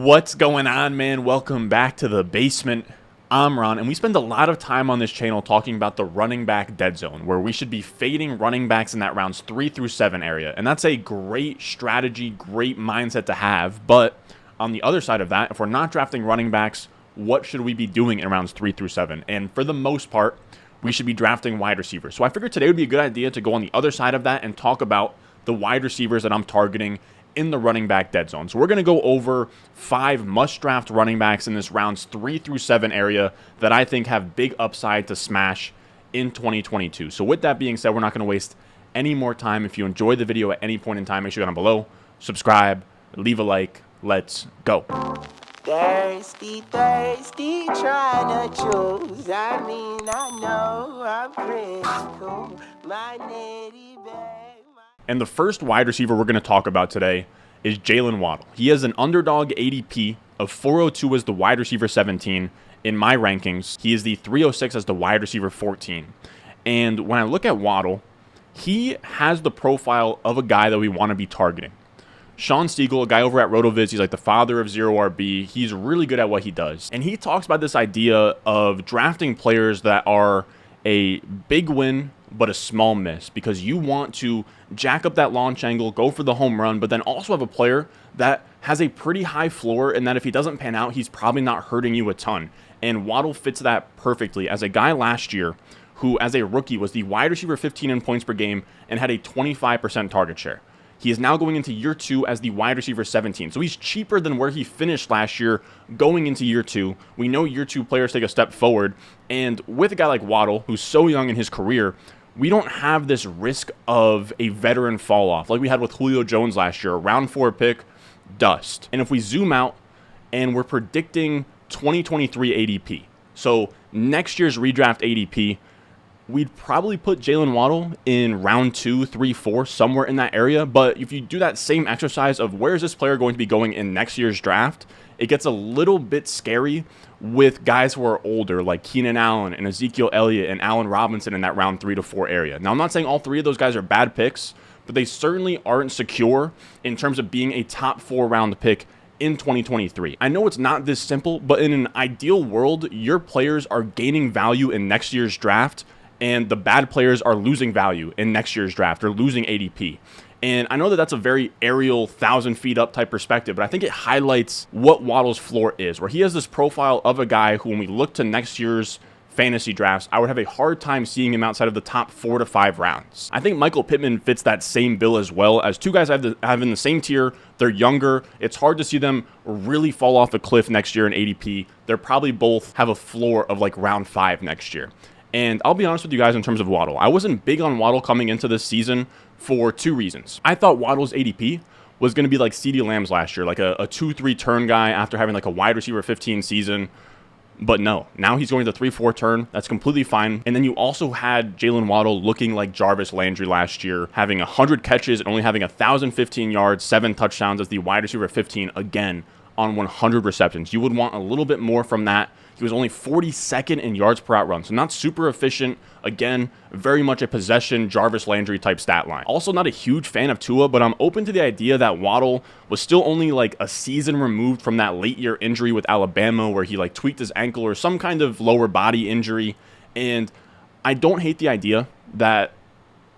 What's going on, man? Welcome back to the basement. I'm Ron, and we spend a lot of time on this channel talking about the running back dead zone, where we should be fading running backs in that rounds 3 through 7 area. And that's a great strategy, great mindset to have. But on the other side of that, if we're not drafting running backs, what should we be doing in rounds 3 through 7? And for the most part, we should be drafting wide receivers. So I figured today would be a good idea to go on the other side of that and talk about the wide receivers that I'm targeting in the running back dead zone. So we're going to go over 5 must-draft running backs in this rounds 3 through 7 area that I think have big upside to smash in 2022. So with that being said, we're not going to waste any more time. If you enjoyed the video at any point in time, make sure you go down below, subscribe, leave a like. Let's go. Thirsty, trying to choose. I know I'm pretty cool. My nitty bag. And the first wide receiver we're going to talk about today is Jaylen Waddle. He has an underdog ADP of 402 as the wide receiver 17 in my rankings. He is the 306 as the wide receiver 14. And when I look at Waddle, he has the profile of a guy that we want to be targeting. Sean Siegel, a guy over at RotoViz, he's like the father of zero RB. He's really good at what he does. And he talks about this idea of drafting players that are a big win but a small miss, because you want to jack up that launch angle, go for the home run, but then also have a player that has a pretty high floor, and that if he doesn't pan out, he's probably not hurting you a ton. And Waddle fits that perfectly as a guy last year who, as a rookie, was the wide receiver 15 in points per game and had a 25% target share. He is now going into year 2 as the wide receiver 17. So he's cheaper than where he finished last year going into year 2. We know year 2 players take a step forward. And with a guy like Waddle, who's so young in his career, we don't have this risk of a veteran fall off like we had with Julio Jones last year. A round 4 pick, dust. And if we zoom out and we're predicting 2023 ADP, so next year's redraft ADP, we'd probably put Jaylen Waddle in round 2, 3, 4, somewhere in that area. But if you do that same exercise of where is this player going to be going in next year's draft, it gets a little bit scary with guys who are older, like Keenan Allen and Ezekiel Elliott and Allen Robinson in that round 3 to 4 area. Now, I'm not saying all 3 of those guys are bad picks, but they certainly aren't secure in terms of being a top 4 round pick in 2023. I know it's not this simple, but in an ideal world, your players are gaining value in next year's draft, and the bad players are losing value in next year's draft or losing ADP. And I know that that's a very aerial, 1,000 feet up type perspective, but I think it highlights what Waddle's floor is, where he has this profile of a guy who, when we look to next year's fantasy drafts, I would have a hard time seeing him outside of the top 4 to 5 rounds. I think Michael Pittman fits that same bill as well, as 2 guys I have in the same tier. They're younger. It's hard to see them really fall off a cliff next year in ADP. They're probably both have a floor of like round 5 next year. And I'll be honest with you guys in terms of Waddle. I wasn't big on Waddle coming into this season for 2 reasons. I thought Waddle's ADP was going to be like CeeDee Lamb's last year, like a 2-3 turn guy after having like a wide receiver 15 season. But no, now he's going to 3-4 turn. That's completely fine. And then you also had Jaylen Waddle looking like Jarvis Landry last year, having 100 catches and only having 1,015 yards, 7 touchdowns as the wide receiver 15 again on 100 receptions. You would want a little bit more from that. He was only 42nd in yards per out run, so not super efficient. Again, very much a possession Jarvis Landry type stat line. Also not a huge fan of Tua, but I'm open to the idea that Waddle was still only like a season removed from that late year injury with Alabama where he like tweaked his ankle or some kind of lower body injury. And I don't hate the idea that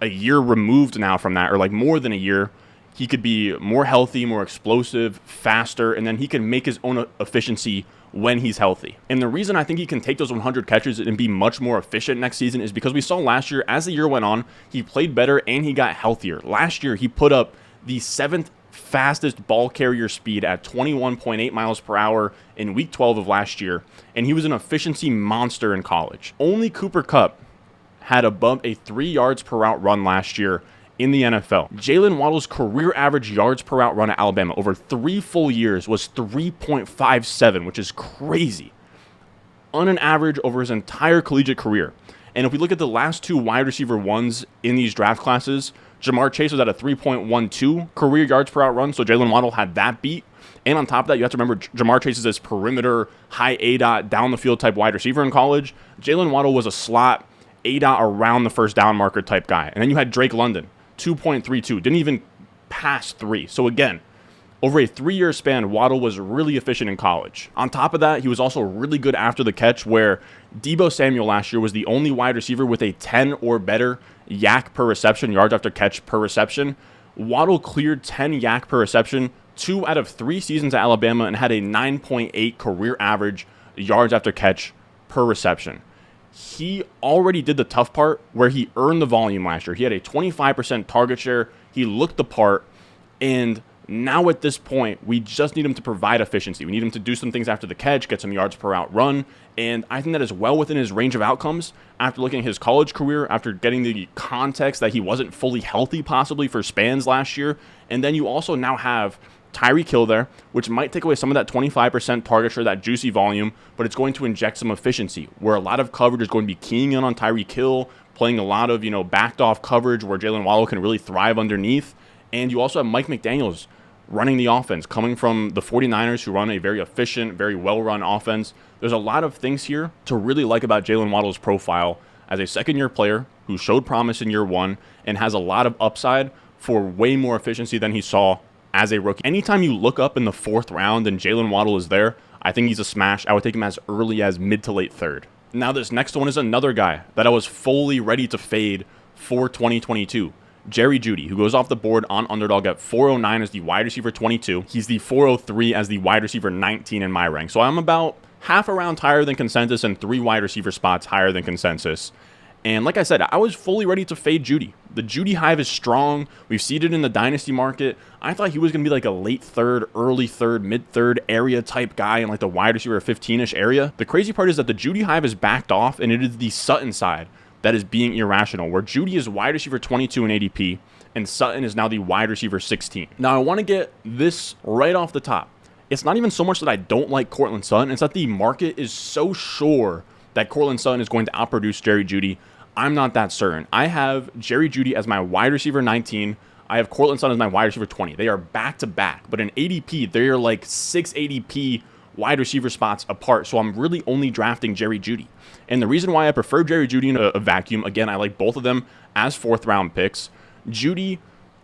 a year removed now from that, or like more than a year, he could be more healthy, more explosive, faster, and then he can make his own efficiency when he's healthy. And the reason I think he can take those 100 catches and be much more efficient next season is because we saw last year, as the year went on, he played better and he got healthier. Last year, he put up the 7th fastest ball carrier speed at 21.8 miles per hour in week 12 of last year, and he was an efficiency monster in college. Only Cooper Kupp had above a 3 yards per route run last year in the NFL. Jaylen Waddle's career average yards per route run at Alabama over 3 full years was 3.57, which is crazy. On an average over his entire collegiate career. And if we look at the last 2 wide receiver 1s in these draft classes, Jamar Chase was at a 3.12 career yards per route run, so Jaylen Waddle had that beat. And on top of that, you have to remember Jamar Chase is this perimeter, high ADOT, down the field type wide receiver in college. Jaylen Waddle was a slot, ADOT around the first down marker type guy. And then you had Drake London, 2.32, didn't even pass 3. So again, Over a 3-year span, Waddle was really efficient in college. On top of that, he was also really good after the catch, where Deebo Samuel last year was the only wide receiver with a 10 or better yak per reception, yards after catch per reception. Waddle cleared 10 yak per reception 2 out of 3 seasons at Alabama and had a 9.8 career average yards after catch per reception. He already did the tough part where he earned the volume last year. He had a 25% target share. He looked the part, and now at this point, we just need him to provide efficiency. We need him to do some things after the catch, get some yards per route run, and I think that is well within his range of outcomes after looking at his college career, after getting the context that he wasn't fully healthy possibly for spans last year. And then you also now have Tyreek Hill there, which might take away some of that 25% target share, that juicy volume, but it's going to inject some efficiency, where a lot of coverage is going to be keying in on Tyreek Hill, playing a lot of, backed off coverage where Jaylen Waddle can really thrive underneath. And you also have Mike McDaniels running the offense, coming from the 49ers, who run a very efficient, very well-run offense. There's a lot of things here to really like about Jaylen Waddle's profile as a second-year player who showed promise in year 1 and has a lot of upside for way more efficiency than he saw as a rookie. Anytime you look up in the 4th round and Jaylen Waddle is there, I think he's a smash. I would take him as early as mid to late 3rd. Now this next one is another guy that I was fully ready to fade for 2022. Jerry Jeudy, who goes off the board on Underdog at 409 as the wide receiver 22. He's the 403 as the wide receiver 19 in my rank. So I'm about half a round higher than consensus and 3 wide receiver spots higher than consensus. And like I said, I was fully ready to fade Jeudy. The Jeudy hive is strong. We've seen it in the dynasty market. I thought he was going to be like a late 3rd, early 3rd, mid 3rd area type guy in like the wide receiver 15-ish area. The crazy part is that the Jeudy hive is backed off, and it is the Sutton side that is being irrational, where Jeudy is wide receiver 22 in ADP, and Sutton is now the wide receiver 16. Now, I want to get this right off the top. It's not even so much that I don't like Courtland Sutton, it's that the market is so sure that Courtland Sutton is going to outproduce Jerry Jeudy. I'm not that certain. I have Jerry Jeudy as my wide receiver 19. I have Courtland Sutton as my wide receiver 20. They are back-to-back, but in ADP, they're like 6 ADP wide receiver spots apart, so I'm really only drafting Jerry Jeudy. And the reason why I prefer Jerry Jeudy in a vacuum, again, I like both of them as 4th round picks. Jeudy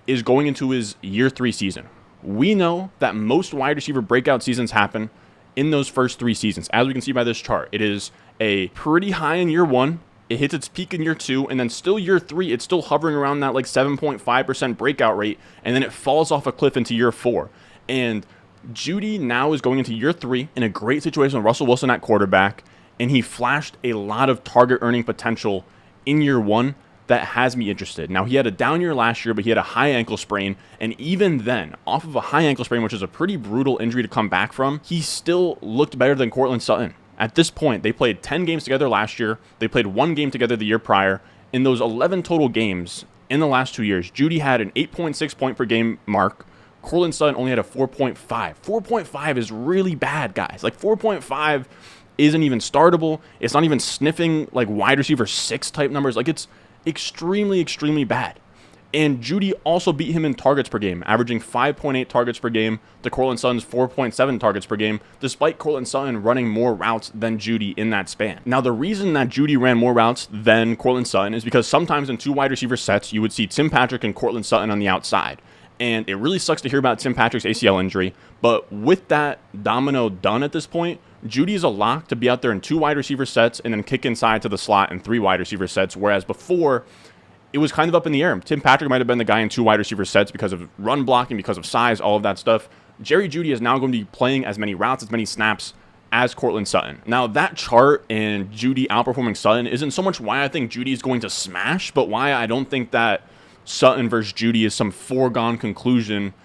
is going into his year 3 season. We know that most wide receiver breakout seasons happen in those first 3 seasons. As we can see by this chart, it is a pretty high in year 1. It hits its peak in year 2, and then still year 3, it's still hovering around that like 7.5% breakout rate, and then it falls off a cliff into year 4. And Jeudy now is going into year 3 in a great situation with Russell Wilson at quarterback, and he flashed a lot of target earning potential in year 1 that has me interested. Now, he had a down year last year, but he had a high ankle sprain, and even then, off of a high ankle sprain, which is a pretty brutal injury to come back from, he still looked better than Courtland Sutton. At this point, they played 10 games together last year. They played 1 game together the year prior. In those 11 total games in the last 2 years, Jeudy had an 8.6 point per game mark. Courtland Sutton only had a 4.5. 4.5 is really bad, guys. Like 4.5 isn't even startable. It's not even sniffing like wide receiver 6 type numbers. Like it's extremely, extremely bad. And Jeudy also beat him in targets per game, averaging 5.8 targets per game to Courtland Sutton's 4.7 targets per game, despite Courtland Sutton running more routes than Jeudy in that span. Now, the reason that Jeudy ran more routes than Courtland Sutton is because sometimes in 2 wide receiver sets, you would see Tim Patrick and Courtland Sutton on the outside. And it really sucks to hear about Tim Patrick's ACL injury, but with that domino done at this point, Jeudy is a lock to be out there in 2 wide receiver sets and then kick inside to the slot in 3 wide receiver sets, whereas before, it was kind of up in the air. Tim Patrick might have been the guy in 2 wide receiver sets because of run blocking, because of size, all of that stuff. Jerry Jeudy is now going to be playing as many routes, as many snaps as Courtland Sutton. Now, that chart and Jeudy outperforming Sutton isn't so much why I think Jeudy is going to smash, but why I don't think that Sutton versus Jeudy is some foregone conclusion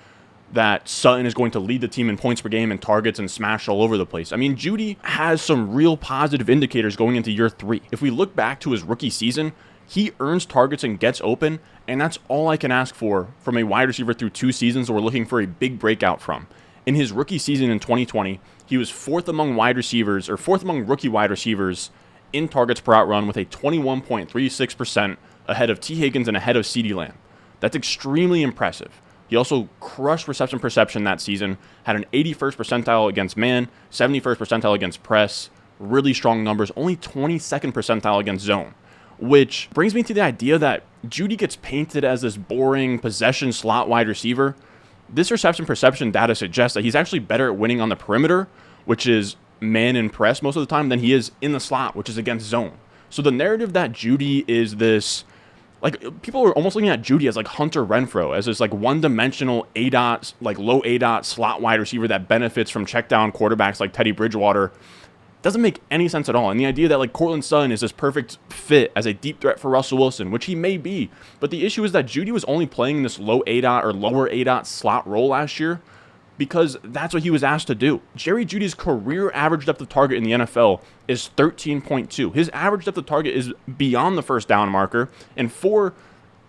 that Sutton is going to lead the team in points per game and targets and smash all over the place. I mean, Jeudy has some real positive indicators going into year 3. If we look back to his rookie season, he earns targets and gets open, and that's all I can ask for from a wide receiver through 2 seasons that we're looking for a big breakout from. In his rookie season in 2020, he was 4th among wide receivers, or 4th among rookie wide receivers in targets per out run with a 21.36% ahead of T. Higgins and ahead of CeeDee Lamb. That's extremely impressive. He also crushed reception perception that season, had an 81st percentile against man, 71st percentile against press, really strong numbers, only 22nd percentile against zone. Which brings me to the idea that Jeudy gets painted as this boring possession slot wide receiver. this reception perception data suggests that he's actually better at winning on the perimeter, which is man and press most of the time, than he is in the slot, which is against zone. So the narrative that Jeudy is this, like, people are almost looking at Jeudy as like Hunter Renfrow, as this like one-dimensional A-dot, like low A-dot slot wide receiver that benefits from check down quarterbacks like Teddy Bridgewater. Doesn't make any sense at all. And the idea that like Courtland Sutton is this perfect fit as a deep threat for Russell Wilson, which he may be, but the issue is that Jeudy was only playing this low A-dot or lower A-dot slot role last year because that's what he was asked to do. Jerry Jeudy's career average depth of target in the NFL is 13.2. His average depth of target is beyond the first down marker. And for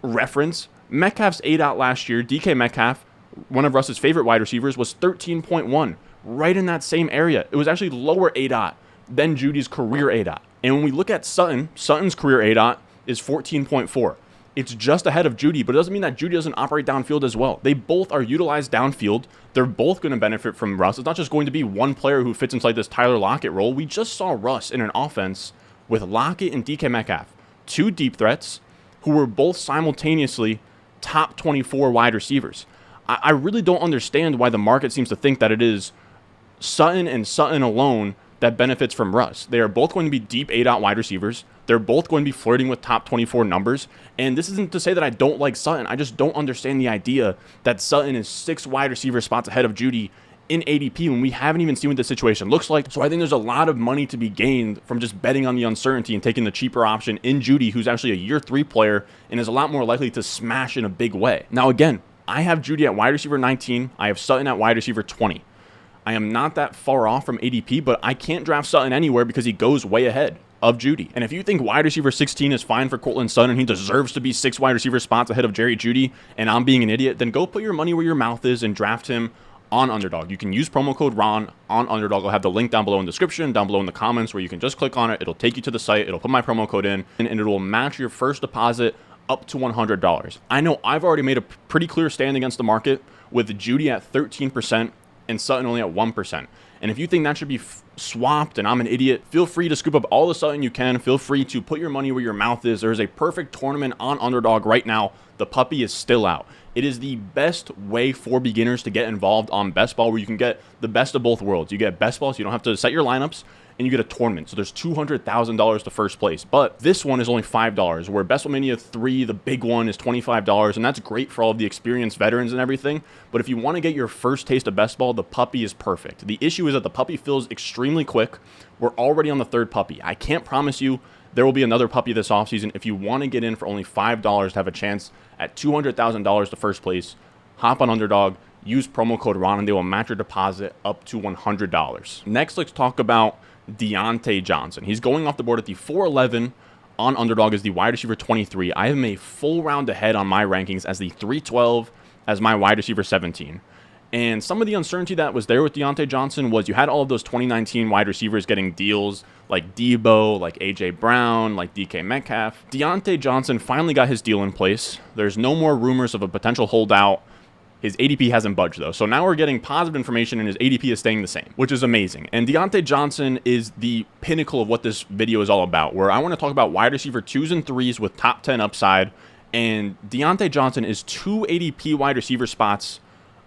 reference, Metcalf's A-dot last year, DK Metcalf, one of Russ's favorite wide receivers, was 13.1, right in that same area. It was actually lower A-dot than Jeudy's career A-dot. And when we look at Sutton, Sutton's career A-dot is 14.4. It's just ahead of Jeudy, but it doesn't mean that Jeudy doesn't operate downfield as well. They both are utilized downfield. They're both going to benefit from Russ. It's not just going to be one player who fits inside this Tyler Lockett role. We just saw Russ in an offense with Lockett and DK Metcalf, two deep threats who were both simultaneously top 24 wide receivers. I really don't understand why the market seems to think that it is Sutton and Sutton alone that benefits from Russ. They are both going to be deep A-dot wide receivers. They're both going to be flirting with top 24 numbers. And this isn't to say that I don't like Sutton. I just don't understand the idea that Sutton is 6 wide receiver spots ahead of Jeudy in ADP when we haven't even seen what the situation looks like. So I think there's a lot of money to be gained from just betting on the uncertainty and taking the cheaper option in Jeudy, who's actually a year 3 player and is a lot more likely to smash in a big way. Now, again, I have Jeudy at wide receiver 19. I have Sutton at wide receiver 20. I am not that far off from ADP, but I can't draft Sutton anywhere because he goes way ahead of Jeudy. And if you think wide receiver 16 is fine for Courtland Sutton and he deserves to be 6 wide receiver spots ahead of Jerry Jeudy, and I'm being an idiot, then go put your money where your mouth is and draft him on Underdog. You can use promo code RON on Underdog. I'll have the link down below in the description, down below in the comments, where you can just click on it. It'll take you to the site. It'll put my promo code in, and it will match your first deposit up to $100. I know I've already made a pretty clear stand against the market with Jeudy at 13% and Sutton only at 1%. And if you think that should be swapped and I'm an idiot, feel free to scoop up all the Sutton you can. Feel free to put your money where your mouth is. There is a perfect tournament on Underdog right now. The puppy is still out. It is the best way for beginners to get involved on Best Ball, where you can get the best of both worlds. You get Best Ball, so you don't have to set your lineups, and you get a tournament. So there's $200,000 to first place. But this one is only $5, where Best Ball Mania 3, the big one, is $25, and that's great for all of the experienced veterans and everything. But if you want to get your first taste of Best Ball, the puppy is perfect. The issue is that the puppy fills extremely quick. We're already on the 3rd puppy. I can't promise you there will be another puppy this offseason. If you want to get in for only $5 to have a chance at $200,000 to first place, hop on Underdog, use promo code RON, and they will match your deposit up to $100. Next, let's talk about Diontae Johnson. He's going off the board at the 411 on Underdog as the wide receiver 23. I have him a full round ahead on my rankings as the 312 as my wide receiver 17. And some of the uncertainty that was there with Diontae Johnson was you had all of those 2019 wide receivers getting deals like Debo, like A.J. Brown, like DK Metcalf. Diontae Johnson finally got his deal in place. There's no more rumors of a potential holdout. His ADP hasn't budged, though. So now we're getting positive information, and his ADP is staying the same, which is amazing. And Diontae Johnson is the pinnacle of what this video is all about, where I want to talk about wide receiver 2s and 3s with top 10 upside. And Diontae Johnson is 2 ADP wide receiver spots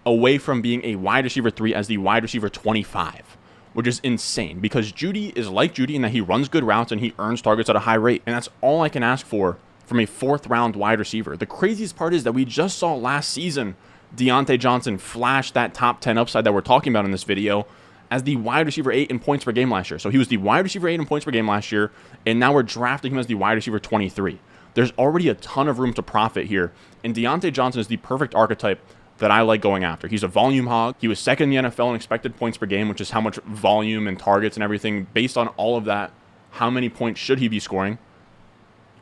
away from being a wide receiver 3 as the wide receiver 25, which is insane because Jeudy is like Jeudy in that he runs good routes and he earns targets at a high rate. And that's all I can ask for from a 4th round wide receiver. The craziest part is that we just saw last season Diontae Johnson flash that top 10 upside that we're talking about in this video as the wide receiver 8 in points per game last year. So he was the wide receiver 8 in points per game last year, and now we're drafting him as the wide receiver 23. There's already a ton of room to profit here, and Diontae Johnson is the perfect archetype that I like going after. He's a volume hog. He was 2nd in the NFL in expected points per game, which is how much volume and targets and everything. Based on all of that, how many points should he be scoring?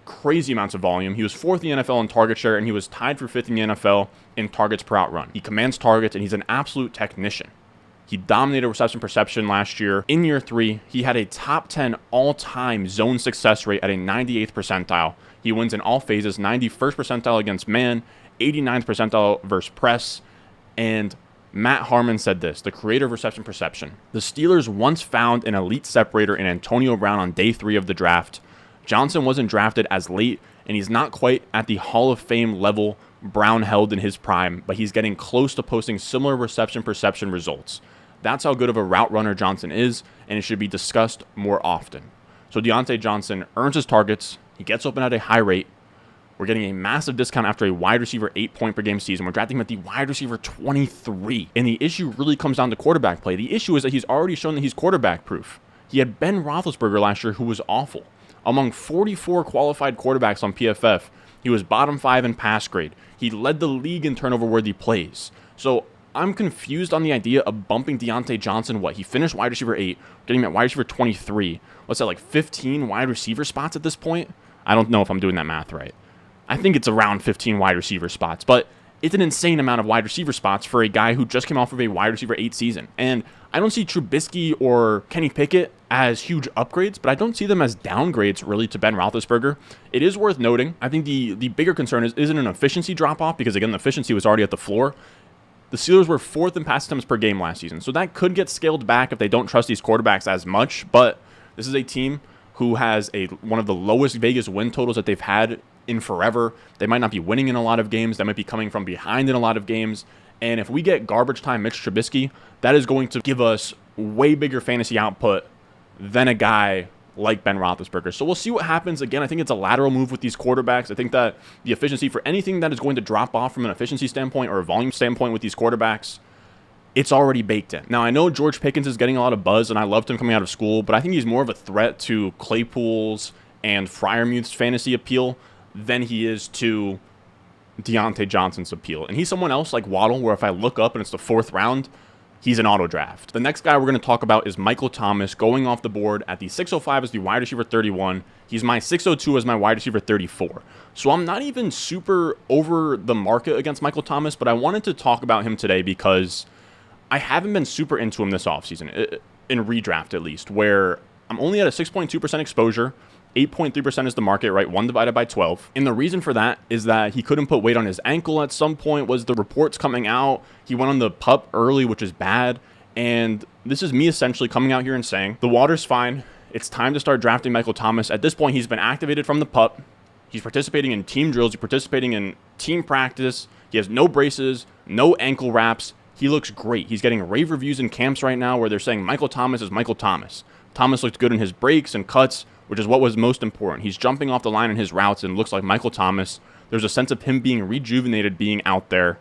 Crazy amounts of volume. He was 4th in the NFL in target share, and he was tied for 5th in the NFL in targets per out run. He commands targets, and he's an absolute technician. He dominated reception perception last year. In year 3, he had a top 10 all-time zone success rate at a 98th percentile. He wins in all phases, 91st percentile against man, 89th percentile versus press. And Matt Harmon said this, the creator of reception perception: the Steelers once found an elite separator in Antonio Brown on day 3 of the draft. Johnson wasn't drafted as late and he's not quite at the Hall of Fame level Brown held in his prime, but he's getting close to posting similar reception perception results. That's how good of a route runner Johnson is, and it should be discussed more often. So Diontae Johnson earns his targets, he gets open at a high rate. We're getting a massive discount after a wide receiver 8 point per game season. We're drafting him at the wide receiver 23. And the issue really comes down to quarterback play. The issue is that he's already shown that he's quarterback proof. He had Ben Roethlisberger last year, who was awful. Among 44 qualified quarterbacks on PFF, he was bottom 5 in pass grade. He led the league in turnover-worthy plays. So I'm confused on the idea of bumping Diontae Johnson. He finished wide receiver 8, getting him at wide receiver 23. What's that, like 15 wide receiver spots at this point? I don't know if I'm doing that math right. I think it's around 15 wide receiver spots, but it's an insane amount of wide receiver spots for a guy who just came off of a wide receiver 8 season. And I don't see Trubisky or Kenny Pickett as huge upgrades, but I don't see them as downgrades really to Ben Roethlisberger. It is worth noting, I think the bigger concern isn't an efficiency drop-off, because again, the efficiency was already at the floor. The Steelers were 4th in pass attempts per game last season, so that could get scaled back if they don't trust these quarterbacks as much, but this is a team who has one of the lowest Vegas win totals that they've had in forever. They might not be winning in a lot of games. They might be coming from behind in a lot of games. And if we get garbage time Mitch Trubisky, that is going to give us way bigger fantasy output than a guy like Ben Roethlisberger. So we'll see what happens. Again, I think it's a lateral move with these quarterbacks. I think that the efficiency for anything that is going to drop off from an efficiency standpoint or a volume standpoint with these quarterbacks, it's already baked in. Now, I know George Pickens is getting a lot of buzz, and I loved him coming out of school, but I think he's more of a threat to Claypool's and Freiermuth's fantasy appeal than he is to Diontae Johnson's appeal. And he's someone else like Waddle, where if I look up and it's the 4th round, he's an auto draft. The next guy we're going to talk about is Michael Thomas, going off the board at the 605 as the wide receiver 31. He's my 602 as my wide receiver 34. So I'm not even super over the market against Michael Thomas, but I wanted to talk about him today because I haven't been super into him this offseason, in redraft at least, where I'm only at a 6.2% exposure. 8.3% is the market, right? 1 divided by 12. And the reason for that is that he couldn't put weight on his ankle at some point, was the reports coming out. He went on the PUP early, which is bad. And this is me essentially coming out here and saying, the water's fine. It's time to start drafting Michael Thomas. At this point, he's been activated from the PUP. He's participating in team drills. He's participating in team practice. He has no braces, no ankle wraps. He looks great. He's getting rave reviews in camps right now where they're saying Michael Thomas is Michael Thomas. Thomas looked good in his breaks and cuts, which is what was most important. He's jumping off the line in his routes and looks like Michael Thomas. There's a sense of him being rejuvenated, being out there,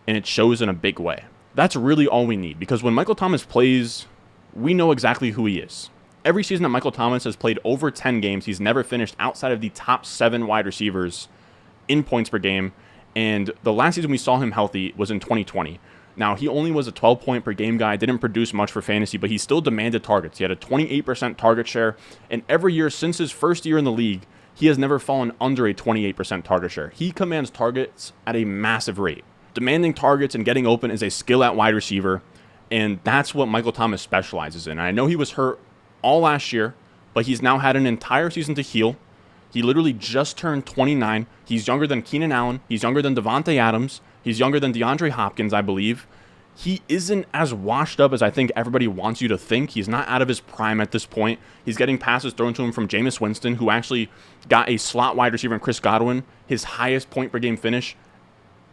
and it shows in a big way. That's really all we need, because when Michael Thomas plays, we know exactly who he is. Every season that Michael Thomas has played over 10 games, he's never finished outside of the top 7 wide receivers in points per game, and the last season we saw him healthy was in 2020. Now, he only was a 12-point per game guy, didn't produce much for fantasy, but he still demanded targets. He had a 28% target share, and every year since his first year in the league, he has never fallen under a 28% target share. He commands targets at a massive rate. Demanding targets and getting open is a skill at wide receiver, and that's what Michael Thomas specializes in. I know he was hurt all last year, but he's now had an entire season to heal. He literally just turned 29. He's younger than Keenan Allen. He's younger than Devontae Adams. He's younger than DeAndre Hopkins, I believe. He isn't as washed up as I think everybody wants you to think. He's not out of his prime at this point. He's getting passes thrown to him from Jameis Winston, who actually got a slot wide receiver in Chris Godwin, his highest point per game finish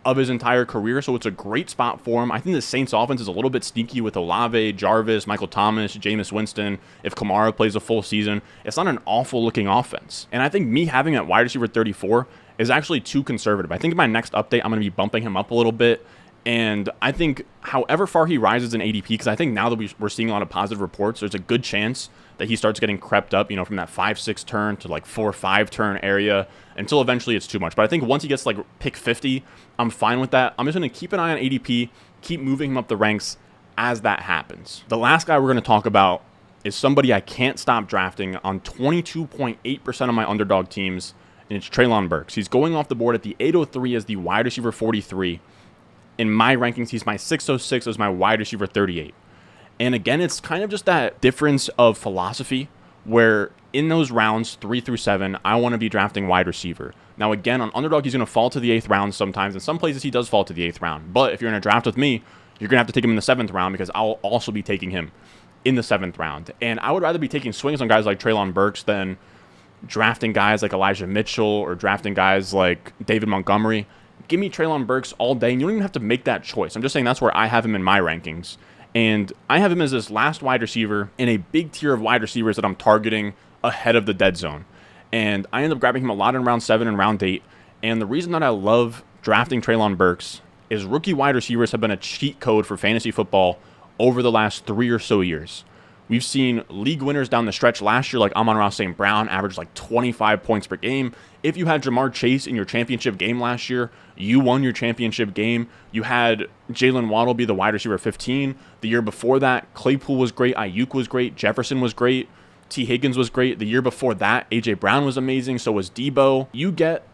of his entire career. So it's a great spot for him. I think the Saints offense is a little bit sneaky with Olave, Jarvis, Michael Thomas, Jameis Winston. If Kamara plays a full season, it's not an awful looking offense. And I think me having at wide receiver 34 is actually too conservative. I think in my next update, I'm going to be bumping him up a little bit. And I think however far he rises in ADP, because I think now that we're seeing a lot of positive reports, there's a good chance that he starts getting crept up, from that 5-6 turn to like 4-5 turn area until eventually it's too much. But I think once he gets like pick 50, I'm fine with that. I'm just going to keep an eye on ADP, keep moving him up the ranks as that happens. The last guy we're going to talk about is somebody I can't stop drafting on 22.8% of my underdog teams, and it's Treylon Burks. He's going off the board at the 803 as the wide receiver 43. In my rankings, he's my 606 as my wide receiver 38. And again, it's kind of just that difference of philosophy where in those rounds 3 through 7, I want to be drafting wide receiver. Now, again, on underdog, he's going to fall to the 8th round sometimes. In some places, he does fall to the 8th round. But if you're in a draft with me, you're going to have to take him in the 7th round because I'll also be taking him in the 7th round. And I would rather be taking swings on guys like Treylon Burks than drafting guys like Elijah Mitchell or drafting guys like David Montgomery. Give me Treylon Burks all day, and you don't even have to make that choice. I'm just saying that's where I have him in my rankings. And I have him as this last wide receiver in a big tier of wide receivers that I'm targeting ahead of the dead zone. And I end up grabbing him a lot in round 7 and round 8. And the reason that I love drafting Treylon Burks is rookie wide receivers have been a cheat code for fantasy football over the last 3 or so years. We've seen league winners down the stretch last year, like Amon-Ra St. Brown, averaged like 25 points per game. If you had Jamar Chase in your championship game last year, you won your championship game. You had Jaylen Waddle be the wide receiver 15. The year before that, Claypool was great, Ayuk was great, Jefferson was great, T. Higgins was great. The year before that, A.J. Brown was amazing, so was Debo. You get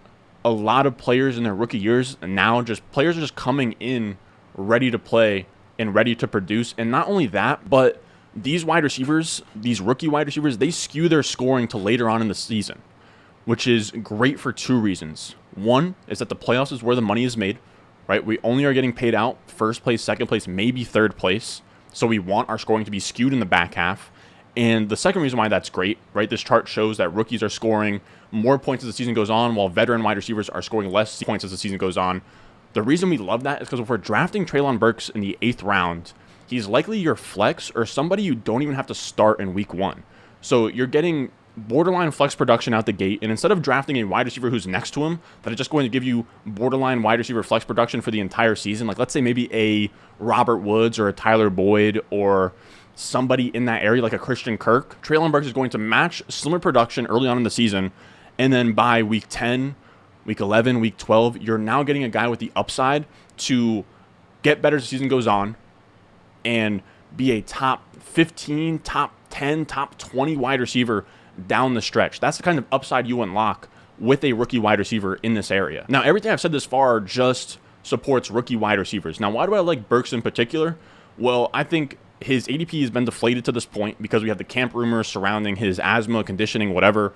a lot of players in their rookie years, and now players are just coming in ready to play and ready to produce. And not only that, but these wide receivers, these rookie wide receivers, they skew their scoring to later on in the season, which is great for 2 reasons. One is that the playoffs is where the money is made, right? We only are getting paid out first place, second place, maybe third place. So we want our scoring to be skewed in the back half. And the second reason why that's great, right? This chart shows that rookies are scoring more points as the season goes on, while veteran wide receivers are scoring less points as the season goes on. The reason we love that is because if we're drafting Treylon Burks in the 8th round, he's likely your flex or somebody you don't even have to start in week 1. So you're getting borderline flex production out the gate, and instead of drafting a wide receiver who's next to him that is just going to give you borderline wide receiver flex production for the entire season, like let's say maybe a Robert Woods or a Tyler Boyd or somebody in that area like a Christian Kirk, Treylon Burks is going to match similar production early on in the season, and then by week 10, week 11, week 12, you're now getting a guy with the upside to get better as the season goes on and be a top 15, top 10, top 20 wide receiver down the stretch. That's the kind of upside you unlock with a rookie wide receiver in this area. Now, everything I've said this far just supports rookie wide receivers. Now, why do I like Burks in particular? Well, I think his ADP has been deflated to this point because we have the camp rumors surrounding his asthma, conditioning, whatever.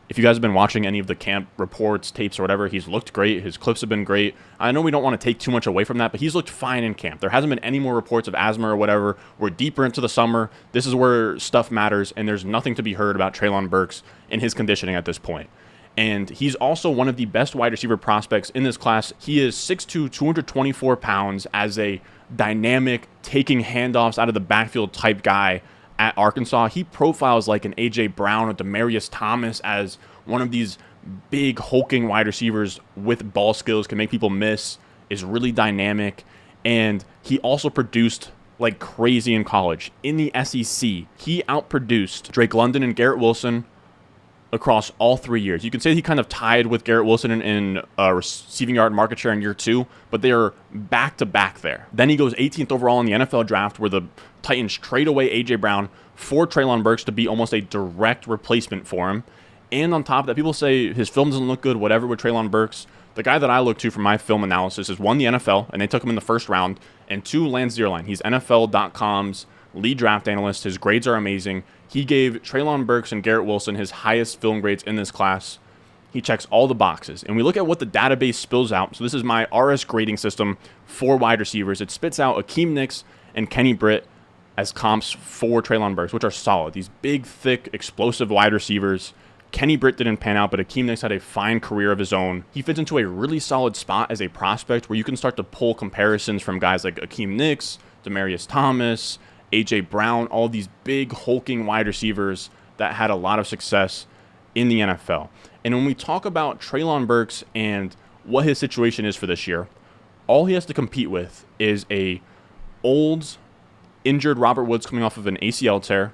If you guys have been watching any of the camp reports, tapes, or whatever, he's looked great. His clips have been great. I know we don't want to take too much away from that, but he's looked fine in camp. There hasn't been any more reports of asthma or whatever. We're deeper into the summer. This is where stuff matters, and there's nothing to be heard about Treylon Burks and his conditioning at this point. And he's also one of the best wide receiver prospects in this class. He is 6'2", 224 pounds as a dynamic, taking handoffs out of the backfield type guy at Arkansas. He profiles like an A.J. Brown or Demaryius Thomas as one of these big hulking wide receivers with ball skills, can make people miss, is really dynamic. And he also produced like crazy in college. In the SEC, he outproduced Drake London and Garrett Wilson across all 3 years. You can say he kind of tied with Garrett Wilson in receiving yard market share in year 2, but they are back-to-back there. Then he goes 18th overall in the NFL draft, where the Titans trade away A.J. Brown for Treylon Burks to be almost a direct replacement for him. And on top of that, people say his film doesn't look good, whatever, with Treylon Burks. The guy that I look to for my film analysis is 1, the NFL, and they took him in the first round, and 2, Lance Zierlein. He's NFL.com's lead draft analyst. His grades are amazing. He gave Treylon Burks and Garrett Wilson his highest film grades in this class. He checks all the boxes. And we look at what the database spills out. So this is my RS grading system for wide receivers. It spits out Akeem Nicks and Kenny Britt as comps for Treylon Burks, which are solid. These big, thick, explosive wide receivers. Kenny Britt didn't pan out, but Akeem Nicks had a fine career of his own. He fits into a really solid spot as a prospect where you can start to pull comparisons from guys like Akeem Nicks, Demaryius Thomas, A.J. Brown, all these big hulking wide receivers that had a lot of success in the NFL. And when we talk about Treylon Burks and what his situation is for this year, all he has to compete with is a old, injured Robert Woods coming off of an ACL tear,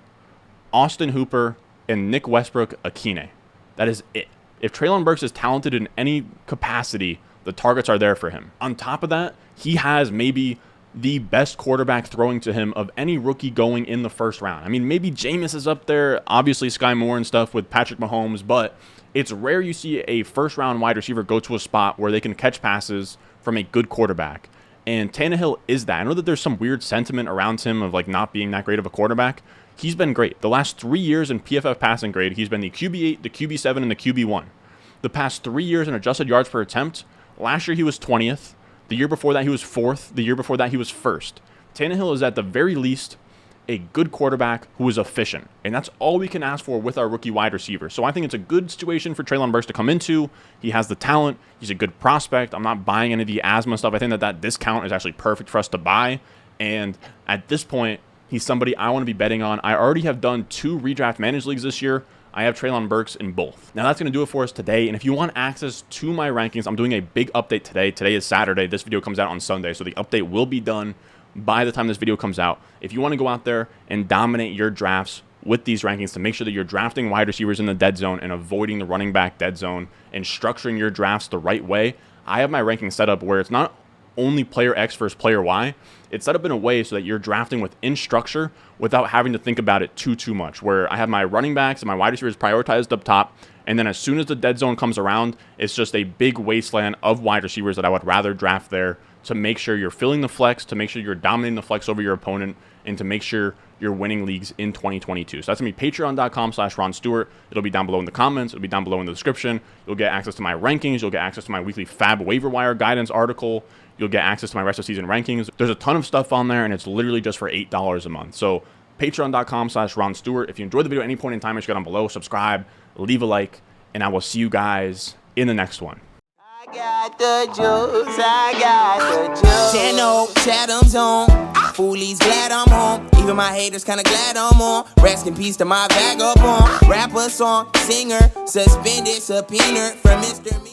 Austin Hooper, and Nick Westbrook-Ikhine. That is it. If Treylon Burks is talented in any capacity, the targets are there for him. On top of that, he has maybe the best quarterback throwing to him of any rookie going in the first round. I mean, maybe Jameis is up there, obviously Sky Moore and stuff with Patrick Mahomes, but it's rare you see a first-round wide receiver go to a spot where they can catch passes from a good quarterback. And Tannehill is that. I know that there's some weird sentiment around him of like not being that great of a quarterback. He's been great. The last 3 years in PFF passing grade, he's been the QB8, the QB7, and the QB1. The past 3 years in adjusted yards per attempt, last year he was 20th. The year before that, he was 4th. The year before that, he was 1st. Tannehill is at the very least a good quarterback who is efficient. And that's all we can ask for with our rookie wide receiver. So I think it's a good situation for Treylon Burks to come into. He has the talent. He's a good prospect. I'm not buying any of the asthma stuff. I think that discount is actually perfect for us to buy. And at this point, he's somebody I want to be betting on. I already have done 2 redraft managed leagues this year. I have Treylon Burks in both. Now that's going to do it for us today. And if you want access to my rankings, I'm doing a big update today. Today is Saturday. This video comes out on Sunday. So the update will be done by the time this video comes out. If you want to go out there and dominate your drafts with these rankings to make sure that you're drafting wide receivers in the dead zone and avoiding the running back dead zone and structuring your drafts the right way, I have my ranking set up where it's not only player X versus player Y. It's set up in a way so that you're drafting within structure without having to think about it too much, where I have my running backs and my wide receivers prioritized up top, and then as soon as the dead zone comes around, it's just a big wasteland of wide receivers that I would rather draft there to make sure you're filling the flex, to make sure you're dominating the flex over your opponent, and to make sure you're winning leagues in 2022. So that's going to be patreon.com/Ron Stewart. It'll be down below in the comments. It'll be down below in the description. You'll get access to my rankings. You'll get access to my weekly Fab waiver wire guidance article. You'll get access to my rest of season rankings. There's a ton of stuff on there, and it's literally just for $8 a month. So patreon.com/Ron Stewart. If you enjoyed the video at any point in time, make sure you get down below, subscribe, leave a like, and I will see you guys in the next one. I got the juice, I got the juice. 10-0, Chatham's on. Foolies glad I'm home. Even my haters kinda glad I'm on. Rest in peace to my vagabond. Rapper, song, singer, suspended, subpoena from Mr.